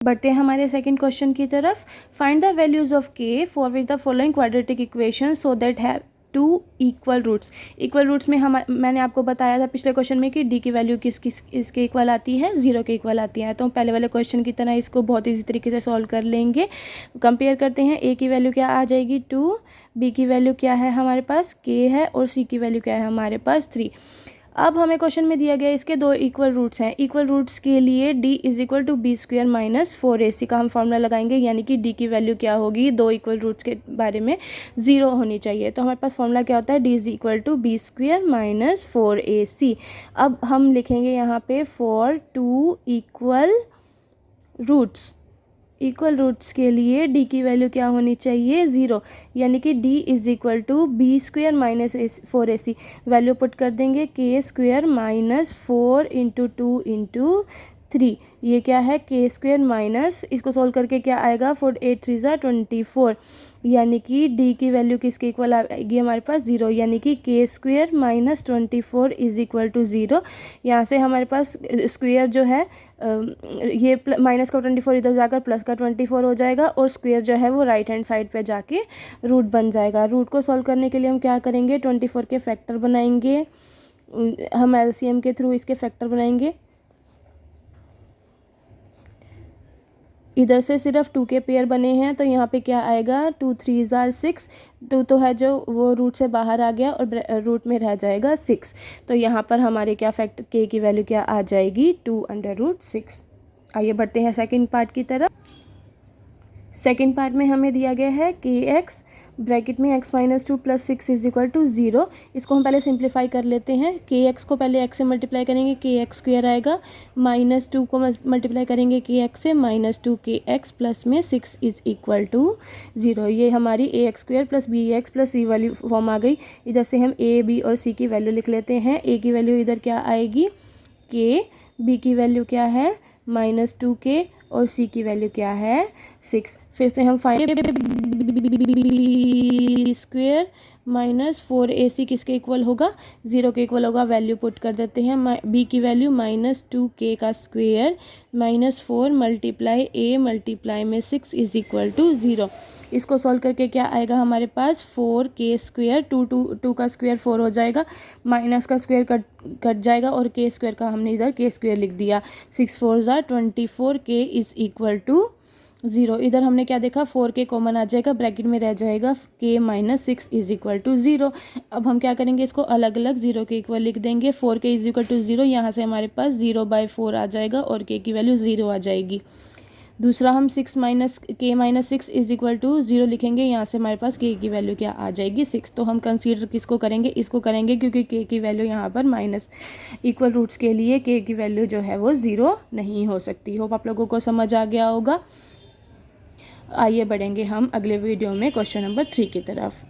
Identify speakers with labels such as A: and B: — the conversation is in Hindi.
A: बढ़ते हैं हमारे सेकंड क्वेश्चन की तरफ। Find the values of k for which the following quadratic equation so that have two equal roots. Equal roots में मैंने आपको बताया था पिछले क्वेश्चन में कि डी की वैल्यू किस किस इसके इक्वल आती है, 0 के इक्वल आती है। तो हम पहले वाले क्वेश्चन की तरह इसको बहुत ईजी तरीके से सॉल्व कर लेंगे। कंपेयर करते हैं, ए की वैल्यू क्या आ जाएगी 2, बी की वैल्यू क्या है हमारे पास के है, और सी की वैल्यू क्या है हमारे पास 3। अब हमें क्वेश्चन में दिया गया इसके दो इक्वल रूट्स हैं। इक्वल रूट्स के लिए d is equal to b square minus 4ac का हम फॉर्मूला लगाएंगे, यानी कि d की वैल्यू क्या होगी, दो इक्वल रूट्स के बारे में 0 होनी चाहिए। तो हमारे पास फॉर्मूला क्या होता है, d is equal to b square minus 4ac। अब हम लिखेंगे यहाँ पे फॉर टू इक्वल रूट्स के लिए d की वैल्यू क्या होनी चाहिए, 0, यानी कि d is equal to b square minus 4ac। Value put कर देंगे के स्क्वायर माइनस 4 इंटू 2 इंटू 3। ये क्या है, के स्क्वायर माइनस, इसको सोल्व करके क्या आएगा, 4 8 3 24, यानी कि d की वैल्यू किसके इक्वल आएगी हमारे पास, 0, यानी कि k square minus 24 is equal to 0। यहाँ से हमारे पास स्क्वायर जो है ये माइनस का 24 इधर जाकर प्लस का 24 हो जाएगा, और स्क्वायर जो है वो राइट हैंड साइड पे जाके रूट बन जाएगा। रूट को सॉल्व करने के लिए हम क्या करेंगे, 24 के फैक्टर बनाएंगे, हम एलसीएम के थ्रू इसके फैक्टर बनाएंगे। इधर से सिर्फ 2 के पेयर बने हैं, तो यहाँ पे क्या आएगा, 2 3 6, 2 तो है जो वो रूट से बाहर आ गया और रूट में रह जाएगा 6। तो यहाँ पर हमारे क्या फैक्टर के की वैल्यू क्या आ जाएगी, 2√6। आइए बढ़ते हैं सेकंड पार्ट की तरफ। सेकंड पार्ट में हमें दिया गया है के एक्स ब्रैकेट में x minus 2 plus 6 is equal to 0। इसको हम पहले सिंप्लीफाई कर लेते हैं। के एक्स को पहले x से मल्टीप्लाई करेंगे, के एक्स स्क्वायर आएगा, माइनस 2 को मल्टीप्लाई करेंगे के एक्स से, माइनस 2 के एक्स प्लस में 6 इज इक्वल टू 0। ये हमारी A X square plus B X plus C वाली फॉर्म आ गई। इधर से हम ए बी और सी की वैल्यू लिख लेते हैं। ए की वैल्यू इधर क्या आएगी, के, बी की वैल्यू क्या है माइनस 2 के, और सी की वैल्यू क्या है 6। फिर से हम फाइंड स्क्वायर माइनस 4ac किसके इक्वल होगा, 0 के इक्वल होगा। वैल्यू पुट कर देते हैं, बी की वैल्यू माइनस 2k का square minus 4 multiply a multiply में 6 इज इक्वल टू 0। इसको सॉल्व करके क्या आएगा हमारे पास, 4k स्क्वायर, 2 का स्क्वायर 4 हो जाएगा, माइनस का स्क्वायर कट जाएगा, और k स्क्वायर का हमने इधर k स्क्वायर लिख दिया। 6 4 24k इज इक्वल टू 0। इधर हमने क्या देखा, 4k कॉमन आ जाएगा, ब्रैकेट में रह जाएगा k minus 6 is equal to 0। अब हम क्या करेंगे, इसको अलग अलग 0 के इक्वल लिख देंगे। 4k इज इक्वल टू 0, यहाँ से हमारे पास 0/4 आ जाएगा और k की वैल्यू 0 आ जाएगी। दूसरा हम 6 minus k minus 6 is equal to 0 लिखेंगे, यहाँ से हमारे पास k की वैल्यू क्या आ जाएगी 6। तो हम कंसीडर किसको करेंगे, इसको करेंगे, क्योंकि k की वैल्यू यहाँ पर माइनस इक्वल रूट्स के लिए k की वैल्यू जो है वो 0 नहीं हो सकती। होप आप लोगों को समझ आ गया होगा। आइए बढ़ेंगे हम अगले वीडियो में क्वेश्चन नंबर 3 की तरफ।